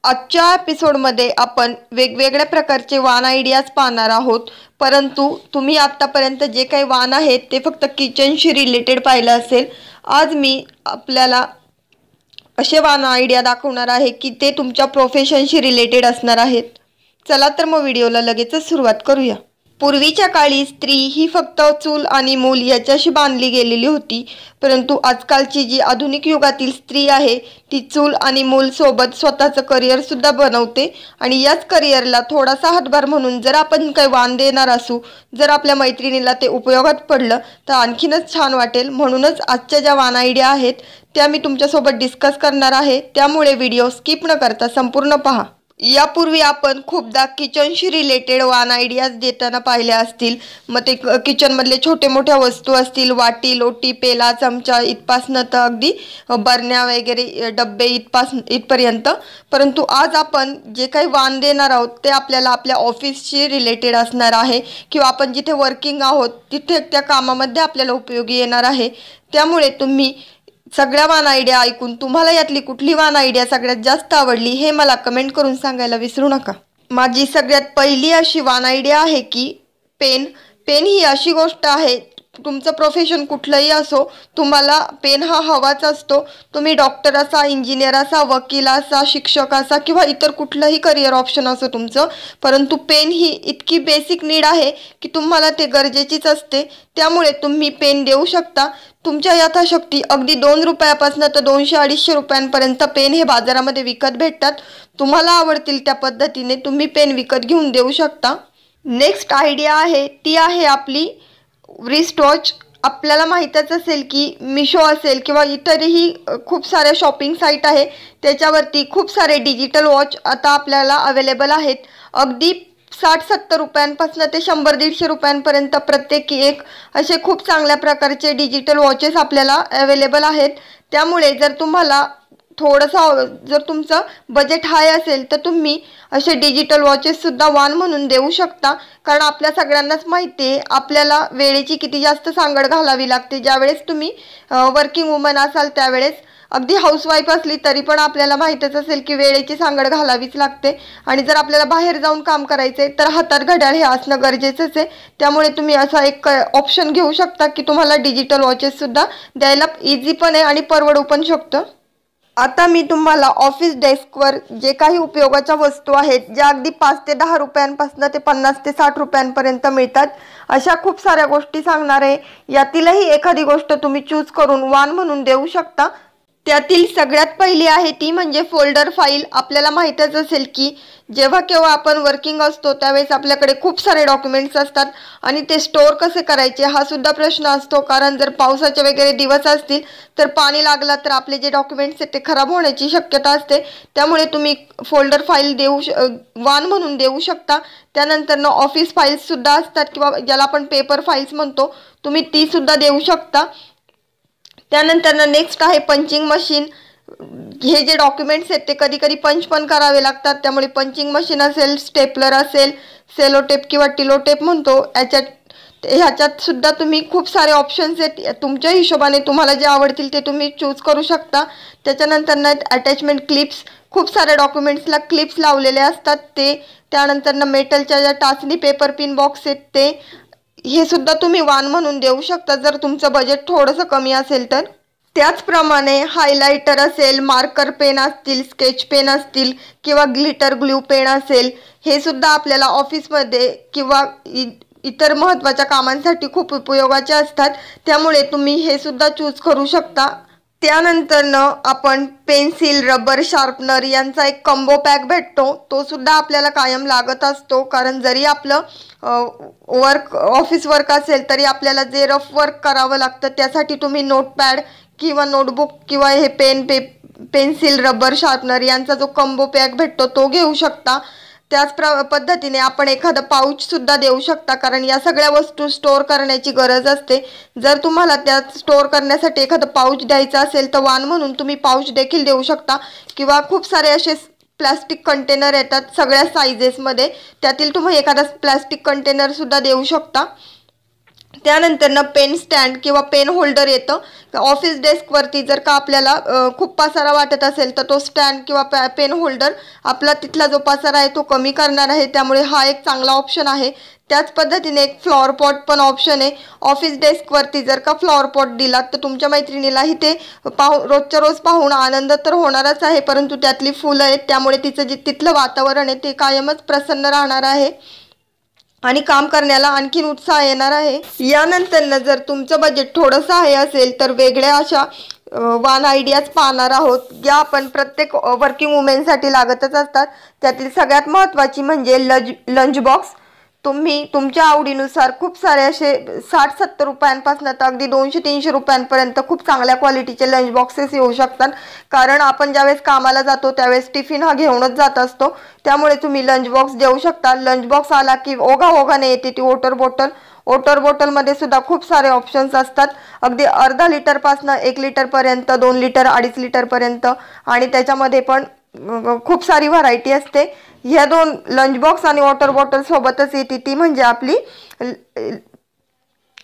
आजच्या एपिसोडमध्ये आपण वेगवेगळ्या प्रकारचे वान आयडियाज पाहणार आहोत। परंतु तुम्ही आतापर्यंत जे काही वान आहेत ते फक्त किचनशी रिलेटेड पाहिलं असेल। आज मी आपल्याला असे वान आयडिया दाखवणार आहे की ते तुमच्या प्रोफेशनशी रिलेटेड असणार आहेत। चला तर मग व्हिडिओला लगेचच सुरुवात करूया। पूर्वीच्या काळी स्त्री ही फक्त चूल आणि मूल याच्याशी बांधली गेलेली होती, परंतु आजकालची जी आधुनिक युगातील स्त्री आहे ती चूल आणि मूल सोबत स्वतःचं करिअर सुद्धा बनवते आणि याच करिअरला थोडासा हातभार म्हणून जर आपण काही वाण देणार असू, जर आपल्या मैत्रिणीला ते उपयोगात पडलं तर आणखीनच छान वाटेल। म्हणूनच आजच्या ज्या वाण आयडिया आहेत त्या मी तुमच्यासोबत डिस्कस करणार आहे, त्यामुळे व्हिडिओ स्किप न करता संपूर्ण पहा। यापूर्वी आपण खूपदा किचनशी रिलेटेड वान आयडियाज देताना पाहिल्या असतील। मग ते किचनमधले छोटे मोठ्या वस्तू असतील, वाटी लोटी पेला चमचा इथपासनं तर अगदी बरण्या वगैरे डब्बे इथपर्यंत। परंतु आज आपण जे काही वान देणार आहोत ते आपल्याला आपल्या ऑफिसशी रिलेटेड असणार आहे किंवा आपण जिथे वर्किंग आहोत तिथे त्या कामामध्ये आपल्याला उपयोगी येणार आहे। त्यामुळे तुम्ही सगळ्या वान आयडिया ऐकून तुम्हाला यातली कुठली वान आयडिया सगळ्यात जास्त आवडली हे मला कमेंट करून सांगायला विसरू नका। माझी सगळ्यात पहिली अशी वान आयडिया आहे की पेन ही अशी गोष्ट आहे, तुमचं प्रोफेशन कुठलंही असो तुम्हाला पेन हा हवाच असतो। तुम्ही डॉक्टर असा, इंजिनियर असा, वकील असा, शिक्षक असा किंवा इतर कुठलंही करिअर ऑप्शन असो तुमचं, परंतु पेन ही इतकी बेसिक नीड आहे की तुम्हाला ते गरजेचीच असते। त्यामुळे तुम्ही पेन देऊ शकता। तुमच्या यथाशक्ती अगदी 2 रुपयापासून तर 200-250 रुपयांपर्यंत पेन हे बाजारामध्ये विकत भेटतात। तुम्हाला आवडतील त्या पद्धतीने तुम्ही पेन विकत घेऊन देऊ शकता। नेक्स्ट आयडिया आहे ती आहे आपली रिस्ट वॉच। आपल्याला माहीतच असेल की मिशो असेल किंवा इतरही खूप साऱ्या शॉपिंग साईट आहे त्याच्यावरती खूप सारे डिजिटल वॉच आता आपल्याला अवेलेबल आहेत। अगदी 60-70 रुपयांपासून ते 100-150 रुपयांपर्यंत प्रत्येकी एक असे खूप चांगल्या प्रकारचे डिजिटल वॉचेस आपल्याला अवेलेबल आहेत। त्यामुळे जर तुम्हाला जर तुमचं बजेट हाय असेल तर तुम्ही असे डिजिटल वॉचेस सुद्धा वान म्हणून देऊ शकता। कारण आपल्या सगळ्यांनाच माहिती आहे आपल्याला वेळेची किती जास्त सांगड घालावी लागते। ज्यावेळेस तुम्ही वर्किंग वुमन असाल त्यावेळेस, अगदी हाऊसवाईफ असली तरी पण आपल्याला माहीतच असेल की वेळेची सांगड घालावीच लागते आणि जर आपल्याला बाहेर जाऊन काम करायचे तर हातात घड्याळ हे असणं गरजेचंच आहे। त्यामुळे तुम्ही असा एक ऑप्शन घेऊ शकता की तुम्हाला डिजिटल वॉचेस सुद्धा द्यायला इझी पण आहे आणि परवडू पण शकतं। आता मी तुम्हाला ऑफिस डेस्कवर जे काही उपयोगाच्या वस्तू आहेत ज्या अगदी 5 ते 10 रुपयांपासून ते 50 ते 60 रुपयांपर्यंत मिळतात अशा खूप साऱ्या गोष्टी सांगणार आहे। यातीलही एखादी गोष्ट तुम्ही चूज करून वान म्हणून देऊ शकता। त्यातील सगळ्यात पहिली आहे ती म्हणजे फोल्डर फाईल। आपल्याला माहीतच असेल की जेव्हा केव्हा आपण वर्किंग असतो त्यावेळेस आपल्याकडे खूप सारे डॉक्युमेंट्स असतात आणि ते स्टोअर कसे करायचे हा सुद्धा प्रश्न असतो। कारण जर पावसाचे वगैरे दिवस असतील तर पाणी लागला तर आपले जे डॉक्युमेंट्स आहेत ते खराब होण्याची शक्यता असते। त्यामुळे तुम्ही फोल्डर फाईल वान म्हणून देऊ शकता। त्यानंतर ऑफिस फाईल्स सुद्धा असतात किंवा ज्याला आपण पेपर फाईल्स म्हणतो, तुम्ही ती सुद्धा देऊ शकता। त्यानंतर नेक्स्ट आहे पंचिंग मशीन। हे जे डॉक्युमेंट्स आहेत ते कधी कधी पंच पण करावे लागतात, त्यामुळे पंचिंग मशीन असेल, स्टेपलर असेल, सेलोटेप किंवा टिलोटेप म्हणतो ह्याच्यात सुद्धा तुम्ही खूप सारे ऑप्शन्स आहेत। तुमच्या हिशोबाने तुम्हाला जे आवडतील ते तुम्ही चूज करू शकता। त्याच्यानंतर अटॅचमेंट क्लिप्स, खूप साऱ्या डॉक्युमेंट्सला क्लिप्स लावलेले असतात ते। त्यानंतर मेटलच्या ज्या टाचणी पेपर पिन बॉक्स आहेत ते, हे सुद्धा तुम्ही वान म्हणून देऊ शकता जर तुमचं बजेट थोडंसं कमी असेल तर। त्याचप्रमाणे हायलायटर असेल, मार्कर पेन असतील, स्केच पेन असतील किंवा ग्लिटर ग्लू पेन असेल, हे सुद्धा आपल्याला ऑफिसमध्ये किंवा इतर महत्त्वाच्या कामांसाठी खूप उपयोगाचे असतात। त्यामुळे तुम्ही हे सुद्धा चूज करू शकता। त्यानंतर आपण पेन्सिल, रबर, शार्पनर यांचा एक कॉम्बो पॅक भेटतो, तो सुद्धा आपल्याला कायम लागत असतो। कारण जरी आपलं ऑफिस वर्क असेल तरी आपल्याला जे रफ वर्क करावं लागतं त्यासाठी तुम्ही नोटपॅड किंवा नोटबुक किंवा हे पेन्सिल, रबर, शार्पनर यांचा जो कॉम्बो पॅक भेटतो तो घेऊ शकता। त्याच पद्धतीने आपण एखादं पाऊच सुद्धा देऊ शकता, कारण या सगळ्या वस्तू स्टोअर करण्याची गरज असते। जर तुम्हाला त्यात स्टोअर करण्यासाठी एखादं पाऊच द्यायचं असेल तर वान म्हणून तुम्ही पाऊच देखील देऊ शकता किंवा खूप सारे असे प्लास्टिक कंटेनर येतात सगळ्या साइजेसमध्ये, त्यातील तुम्ही एखादा प्लास्टिक कंटेनर सुद्धा देऊ शकता। त्यानंतर पेन स्टँड किंवा पेन होल्डर येतं. ऑफिस डेस्कवरती जर का आपल्याला खूप पसारा वाटत असेल तर तो स्टँड किंवा पेन होल्डर आपला तिथला जो पसारा आहे तो कमी करणार आहे, त्यामुळे हा एक चांगला ऑप्शन आहे. त्याच पद्धतीने एक फ्लॉवर पॉट पण ऑप्शन आहे. ऑफिस डेस्कवरती जर का फ्लॉवर पॉट दिलात तर तुमच्या मैत्रिणीलाही ते रोजच्या रोज पाहून आनंद तर होणारच आहे, परंतु त्यातली फुलं आहेत त्यामुळे तिचं जे तिथलं वातावरण आहे ते कायमच प्रसन्न राहणार आहे आणि काम करण्याला आणखीन उत्साह येणार आहे. यानंतर जर तुमचं बजेट थोडंसं आहे असेल तर वेगळ्या अशा वान आयडियाज पाहणार आहोत, ज्या आपण प्रत्येक वर्किंग वुमेनसाठी लागतच असतात. त्यातील सगळ्यात महत्त्वाची म्हणजे लंच बॉक्स. तुम्ही तुमच्या आवडीनुसार खूप सारे असे 60-70 रुपयांपासून तर अगदी 200-300 रुपयांपर्यंत खूप चांगल्या क्वालिटीचे लंच बॉक्सेस येऊ शकतात. कारण आपण ज्यावेळेस कामाला जातो त्यावेळेस टिफिन हा घेऊनच जात असतो, त्यामुळे तुम्ही लंच बॉक्स देऊ शकता. लंच बॉक्स आला की ओघाने येते ती वॉटर बॉटलमध्ये सुद्धा खूप सारे ऑप्शन्स असतात. अगदी अर्धा लिटरपासून 1 लिटरपर्यंत, 2 लिटर, 2.5 लिटरपर्यंत आणि त्याच्यामध्ये पण खूप सारी व्हरायटी असते. ह्या 2 लंच बॉक्स आणि वॉटर बॉटल सोबतच येते ती म्हणजे आपली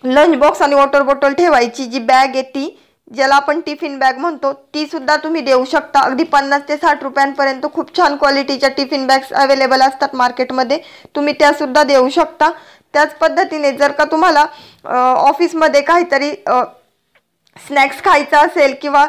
लंच बॉक्स आणि वॉटर बॉटल ठेवायची जी बॅग आहे ती, ज्याला आपण टिफिन बॅग म्हणतो, ती सुद्धा तुम्ही देऊ शकता. अगदी 50 ते 60 रुपयांपर्यंत खूप छान क्वालिटीच्या टिफिन बॅग्स अवेलेबल असतात मार्केटमध्ये, तुम्ही त्या सुद्धा देऊ शकता. त्याच पद्धतीने जर का तुम्हाला ऑफिसमध्ये काहीतरी स्नॅक्स खायचा असेल किंवा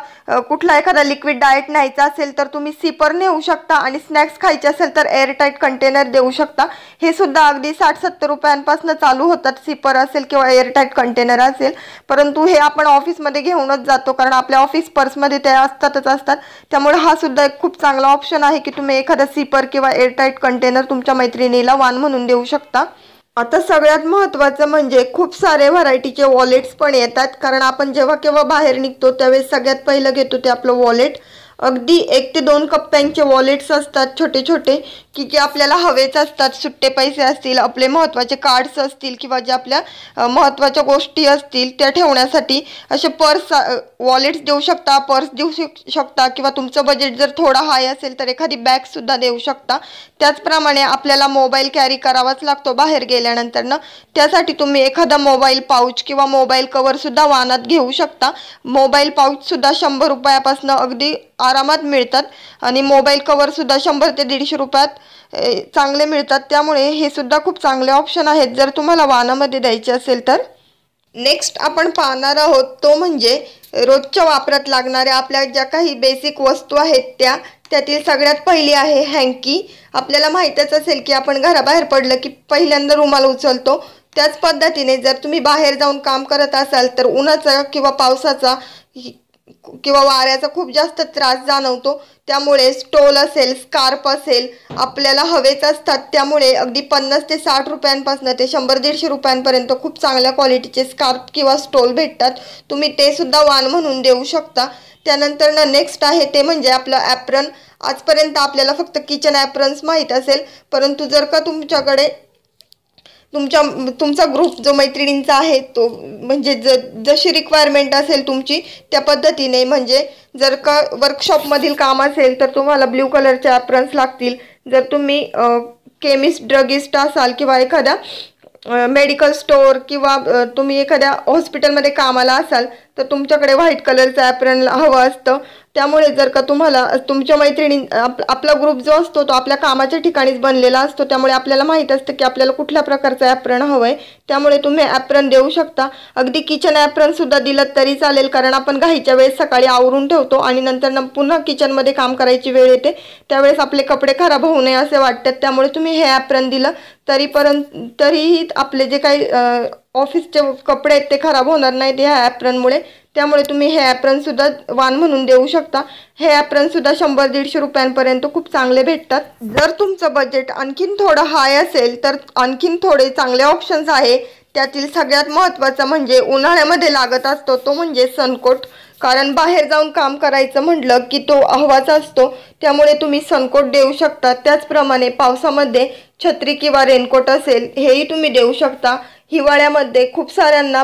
कुठला एखादा लिक्विड डाएट न्यायचा असेल तर तुम्ही सिपर नेऊ शकता आणि स्नॅक्स खायचे असेल तर एअरटाईट कंटेनर देऊ शकता. हे सुद्धा अगदी 60-70 रुपयांपासून चालू होतात, सिपर असेल किंवा एअरटाईट कंटेनर असेल. परंतु हे आपण ऑफिसमध्ये घेऊनच जातो कारण आपल्या ऑफिस पर्समध्ये ते असतात. त्यामुळे हा सुद्धा एक खूप चांगला ऑप्शन आहे की तुम्ही एखादा सिपर किंवा एअरटाईट कंटेनर तुमच्या मैत्रिणीला वाण म्हणून देऊ शकता. आता सगळ्यात महत्त्वाचं म्हणजे खूप सारे व्हरायटीचे वॉलेट्स पण येतात, कारण आपण जेव्हा केव्हा बाहेर निघतो त्यावेळेस सगळ्यात पहिलं घेतो ते आपलं वॉलेट. अगदी 1 ते 2 कप्प्यांचे वॉलेट्स असतात छोटे छोटे की आपल्याला हवेच असतात. सुट्टे पैसे असतील, आपले महत्त्वाचे कार्ड्स असतील किंवा ज्या आपल्या महत्त्वाच्या गोष्टी असतील त्या ठेवण्यासाठी असे वॉलेट्स देऊ शकता, पर्स देऊ शकता किंवा तुमचं बजेट जर थोडा हाय असेल तर एखादी बॅगसुद्धा देऊ शकता. त्याचप्रमाणे आपल्याला मोबाईल कॅरी करावाच लागतो बाहेर गेल्यानंतर त्यासाठी तुम्ही एखादा मोबाईल पाऊच किंवा मोबाईल कवरसुद्धा वानात घेऊ शकता. मोबाईल पाऊचसुद्धा 100 रुपयापासून अगदी आरामात मिळतात आणि मोबाईल कवरसुद्धा 100 ते 150 रुपयात चांगले मिळतात. त्यामुळे हे सुद्धा खूप चांगले ऑप्शन आहेत जर तुम्हाला वानामध्ये द्यायचे असेल तर. नेक्स्ट आपण पाहणार आहोत तो म्हणजे रोजच्या वापरात लागणाऱ्या आपल्या ज्या काही बेसिक वस्तू आहेत त्यातील सगळ्यात पहिली आहे हँकी. आपल्याला माहीतच असेल की आपण घराबाहेर पडलं की पहिल्यांदा रुमाल उचलतो. त्याच पद्धतीने जर तुम्ही बाहेर जाऊन काम करत असाल तर उन्हाचा किंवा पावसाचा किंवा वाऱ्याचा खूप जास्त त्रास जाणवतो, त्यामुळे स्टोल असेल, स्कार्फ असेल आपल्याला हवेच असतात. त्यामुळे अगदी 50 ते 60 रुपयांपासून ते 100-150 रुपयांपर्यंत खूप चांगल्या क्वालिटीचे स्कार्फ किंवा स्टोल भेटतात, तुम्ही ते सुद्धा वाण म्हणून देऊ शकता. त्यानंतर नेक्स्ट आहे ते म्हणजे आपलं ॲप्रन. आजपर्यंत आपल्याला फक्त किचन ॲप्रन्स माहीत असेल, परंतु जर का तुमच्याकडे तुमचा ग्रुप जो मैत्रिणींचा आहे तो म्हणजे जशी रिक्वायरमेंट असेल तुमची त्या पद्धतीने, म्हणजे जर का वर्कशॉपमधील काम असेल तर तुम्हाला ब्ल्यू कलरचे ॲप्रन्स लागतील. जर तुम्ही केमिस्ट ड्रगिस्ट असाल किंवा एखाद्या मेडिकल स्टोअर किंवा तुम्ही एखाद्या हॉस्पिटलमध्ये कामाला असाल तर तुमच्याकडे व्हाईट कलरचं ॲप्रन हवं असतं. त्यामुळे जर का तुम्हाला तुमच्या मैत्रिणी आपला ग्रुप जो असतो तो आपल्या कामाच्या ठिकाणीच बनलेला असतो, त्यामुळे आपल्याला माहीत असतं की आपल्याला कुठल्या प्रकारचं ॲप्रन हवं आहे, त्यामुळे तुम्ही ॲप्रन देऊ शकता. अगदी किचन ॲप्रनसुद्धा दिलं तरी चालेल, कारण आपण घाईच्या वेळेस सकाळी आवरून ठेवतो आणि नंतर पुन्हा किचनमध्ये काम करायची वेळ येते, त्यावेळेस आपले कपडे खराब होऊ नये असे वाटतात. त्यामुळे तुम्ही हे ॲप्रन दिलं तरीही आपले जे काही ऑफिसचे कपडे आहेत ते खराब होणार नाहीत ह्या ॲप्रनमुळे. त्यामुळे तुम्ही हे ॲप्रनसुद्धा वाण म्हणून देऊ शकता. हे ॲप्रनसुद्धा 100-150 रुपयांपर्यंत खूप चांगले भेटतात. जर तुमचं बजेट आणखीन थोडं हाय असेल तर आणखीन थोडे चांगले ऑप्शन्स आहे. त्यातील सगळ्यात महत्त्वाचं म्हणजे उन्हाळ्यामध्ये लागत असतो तो म्हणजे सनकोट. कारण बाहेर जाऊन काम करायचं म्हटलं की तो हवाचा असतो, त्यामुळे तुम्ही सनकोट देऊ शकता। त्याचप्रमाणे पावसामध्ये छत्री किंवा रेनकोट असेल हेही तुम्ही देऊ शकता। हिवाळ्यामध्ये खूप साऱ्यांना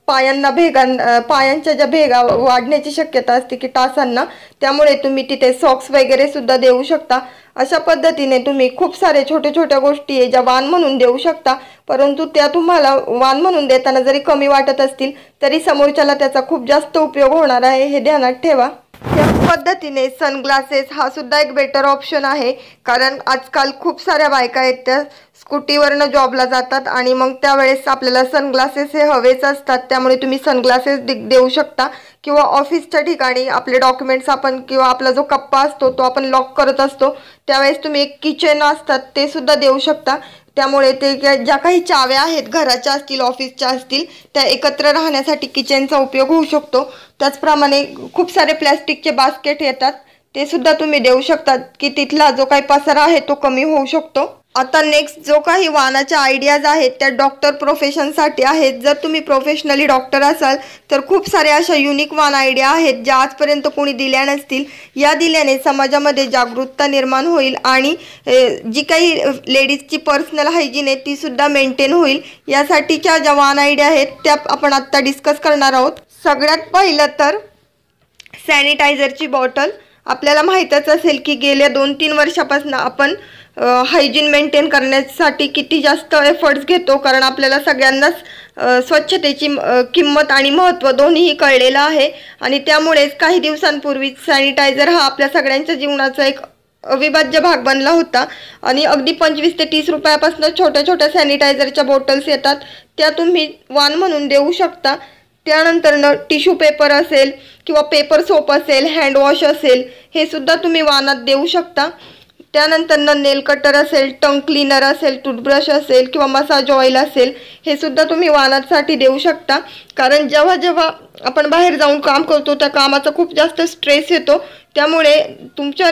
पायांच्या ज्या भेगा वाढण्याची शक्यता असते की टाचांना, त्यामुळे तुम्ही तिथे सॉक्स वगैरे सुद्धा देऊ शकता। अशा पद्धतीने तुम्ही खूप सारे छोटे छोट्या गोष्टी ज्या वाण म्हणून देऊ शकता, परंतु त्या तुम्हाला वाण म्हणून देताना जरी कमी वाटत असतील तरी समोरच्याला त्याचा खूप जास्त उपयोग होणार आहे, हे ध्यानात ठेवा। त्याच पद्धतीने सनग्लासेस हा सुद्धा एक बेटर ऑप्शन आहे, कारण आजकाल खूप साऱ्या बायका आहेत त्या स्कूटीवरनं जॉबला जातात आणि मग त्यावेळेस आपल्याला सनग्लासेस हे हवेच असतात, त्यामुळे तुम्ही सनग्लासेस देऊ शकता। किंवा ऑफिसच्या ठिकाणी आपले डॉक्युमेंट्स आपण किंवा आपला जो कप्पा असतो तो आपण लॉक करत असतो त्यावेळेस तुम्ही एक किचन असतात ते सुद्धा देऊ शकता। त्यामुळे ते ज्या काही चाव्या आहेत घराच्या असतील ऑफिसच्या असतील त्या एकत्र राहण्यासाठी किचनचा उपयोग होऊ शकतो। त्याचप्रमाणे खूप सारे प्लॅस्टिकचे बास्केट येतात ते सुद्धा तुम्ही देऊ शकता की तिथला जो काही पसारा आहे तो कमी होऊ शकतो। आता नेक्स्ट जो काही वाणाच्या आयडियाज आहेत त्या डॉक्टर प्रोफेशनसाठी आहेत। जर तुम्ही प्रोफेशनली डॉक्टर असाल तर खूप सारे अशा युनिक वाण आयडिया आहेत ज्या आजपर्यंत कोणी दिल्या नसतील। या दिल्याने समाजामध्ये जागरूकता निर्माण होईल आणि जी काही लेडीजची पर्सनल हायजीन आहे ती सुद्धा मेंटेन होईल। यासाठीच्या ज्या वाण आयडिया आहेत त्या आपण आत्ता डिस्कस करणार आहोत। सगळ्यात पहिलं तर सॅनिटायझरची बॉटल। आपल्याला माहीतच असेल की गेल्या 2-3 वर्षापासून आपण हायजीन मेंटेन करण्यासाठी किती जास्त एफर्ट्स घेतो, कारण आपल्याला सगळ्यांनाच स्वच्छतेची किंमत आणि महत्त्व दोन्हीही कळलेलं आहे आणि त्यामुळेच काही दिवसांपूर्वी सॅनिटायझर हा आपल्या सगळ्यांच्या जीवनाचा एक अविभाज्य भाग बनला होता आणि अगदी 25 ते 30 रुपयापासून छोट्या छोट्या सॅनिटायझरच्या बॉटल्स येतात, त्या तुम्ही वाण म्हणून देऊ शकता। त्यानंतर टिश्यू पेपर असेल किंवा पेपर सोप असेल, हँडवॉश असेल हे सुद्धा तुम्ही वाणात देऊ शकता। त्यानंतर नेल कटर असेल, टंग क्लीनर असेल, टूथब्रश असेल किंवा मसाज ऑइल असेल हे सुद्धा तुम्ही वाणासाठी देऊ शकता, कारण जेव्हा जेव्हा आपण बाहेर जाऊन काम करतो त्या कामाचा खूप जास्त स्ट्रेस येतो, त्यामुळे तुमच्या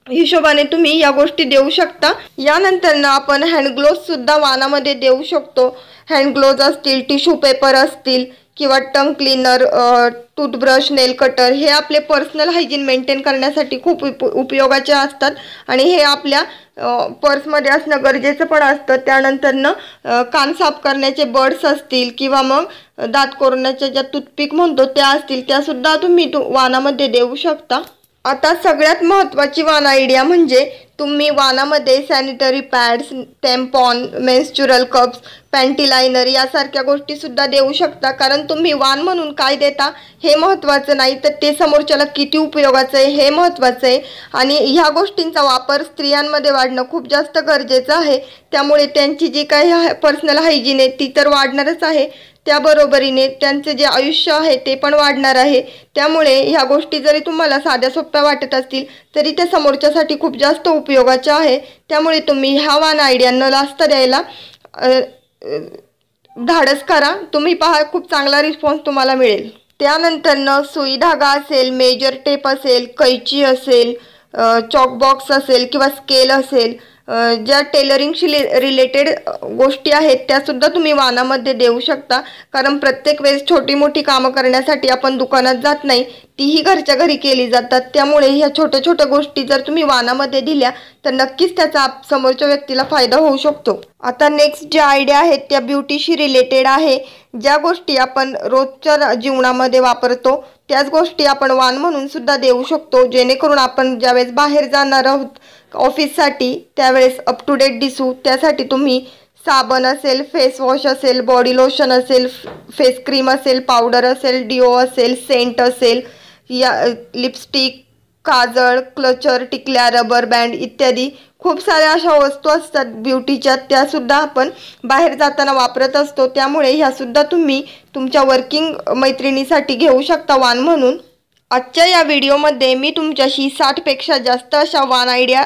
हिशोबाने तुम्ही या गोष्टी देऊ शकता। यानंतर आपण हँड ग्लोव्ज सुद्धा वाणामध्ये देऊ शकतो। हँड ग्लोव्ज असतील, टिश्यू पेपर असतील किंवा टंग क्लीनर, टूथब्रश, नेल कटर हे आपले पर्सनल हायजीन मेंटेन करण्यासाठी खूप उपयोगाचे असतात आणि हे आपल्या पर्समध्ये असणं गरजेचं पण असतं। त्यानंतर कान साफ करण्याचे बड्स असतील किंवा मग दात कोरण्याच्या ज्या टूथपिक म्हणतो त्या असतील त्या सुद्धा तुम्ही वाणामध्ये देऊ शकता। आता सगळ्यात महत्त्वाची वाण आयडिया म्हणजे तुम्ही वाणामध्ये sanitary pads, tampon, menstrual cups, panty liner यासारख्या गोष्टी सुद्धा देऊ शकता, कारण तुम्ही वाण म्हणून काय देता हे महत्त्वाचं नाही तर ते समोरच्याला किती उपयोगाचं आहे हे महत्त्वाचं आहे आणि ह्या गोष्टींचा वापर स्त्रियांमध्ये वाढणं खूप जास्त गरजेचं आहे। त्यामुळे त्यांची जी काही पर्सनल हायजीन आहे ती तर वाढणारच आहे, त्याबरोबरीने त्यांचे जे आयुष्य आहे ते पण वाढणार आहे। त्यामुळे ह्या गोष्टी जरी तुम्हाला साध्या सोप्या वाटत असतील तरी त्या समोरच्यासाठी खूप जास्त उपयोगाच्या आहे। त्यामुळे तुम्ही ह्या वाण आयडिया न लाजता द्यायला धाडस करा, तुम्ही पहा खूप चांगला रिस्पॉन्स तुम्हाला मिळेल। त्यानंतर सुई धागा असेल, मेजर टेप असेल, कैची असेल, चॉकबॉक्स असेल किंवा स्केल असेल, ज्या टेलरिंगशी रिलेटेड गोष्टी आहेत त्या सुद्धा तुम्ही वाणामध्ये देऊ शकता, कारण प्रत्येक वेळेस छोटी मोठी कामं करण्यासाठी आपण दुकानात जात नाही, तीही घरच्या घरी केली जातात। त्यामुळे ह्या छोट्या छोट्या गोष्टी जर तुम्ही वाणामध्ये दिल्या तर नक्कीच त्याचा समोरच्या व्यक्तीला फायदा होऊ शकतो। आता नेक्स्ट ज्या आयडिया आहेत त्या ब्युटीशी रिलेटेड आहे। ज्या गोष्टी आपण रोजच्या जीवनामध्ये वापरतो त्याच गोष्टी आपण वाण म्हणून सुद्धा देऊ शकतो, जेणेकरून आपण ज्यावेळेस बाहेर जाणार आहोत ऑफिससाठी त्यावेळेस अप टू डेट दिसू। त्यासाठी तुम्ही साबण असेल, फेस वॉश असेल, बॉडी लोशन असेल, फेस क्रीम असेल, पावडर असेल, डिओ असेल, सेंट असेल, या लिपस्टिक, काजळ, क्लचर, टिकल्या, रबर बँड इत्यादी खूप साऱ्या अशा वस्तू असतात ब्युटीच्या, त्या सुद्धा आपण बाहेर जाताना वापरत असतो। त्यामुळे ह्या सुद्धा तुम्ही तुमच्या वर्किंग मैत्रिणीसाठी घेऊ शकता वाण म्हणून। आजच्या या व्हिडिओमध्ये मी तुमच्याशी 60 पेक्षा जास्त अशा वाण आयडिया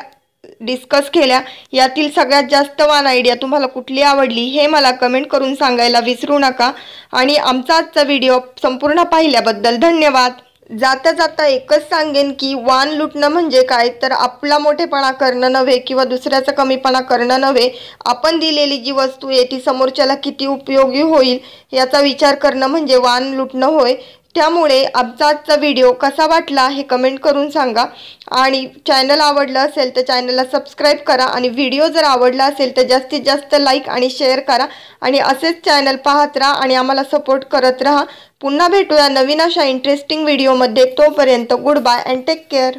डिस्कस केल्या। यातील सगळ्यात जास्त वाण आयडिया तुम्हाला कुठली आवडली हे मला कमेंट करून सांगायला विसरू नका आणि आमचा आजचा व्हिडिओ संपूर्ण पाहिल्याबद्दल धन्यवाद। जाता जाता एकच सांगेन की वाण लुटणं म्हणजे काय तर आपला मोठेपणा करणं नव्हे किंवा दुसऱ्याचा कमीपणा करणं नव्हे, आपण दिलेली जी वस्तू आहे ती समोरच्याला किती उपयोगी होईल याचा विचार करणं म्हणजे वाण लुटणं होय। त्यामुळे आजचा व्हिडिओ कसा वाटला हे कमेंट करून सांगा आणि चॅनल आवडलं असेल तर चॅनलला सबस्क्राईब करा आणि व्हिडिओ जर आवडला असेल तर जास्तीत जास्त लाईक आणि शेअर करा आणि असेच चॅनल पाहत राहा आणि आम्हाला सपोर्ट करत राहा। पुन्हा भेटूया नवीन अशा इंटरेस्टिंग व्हिडिओमध्ये। तोपर्यंत good bye and take care.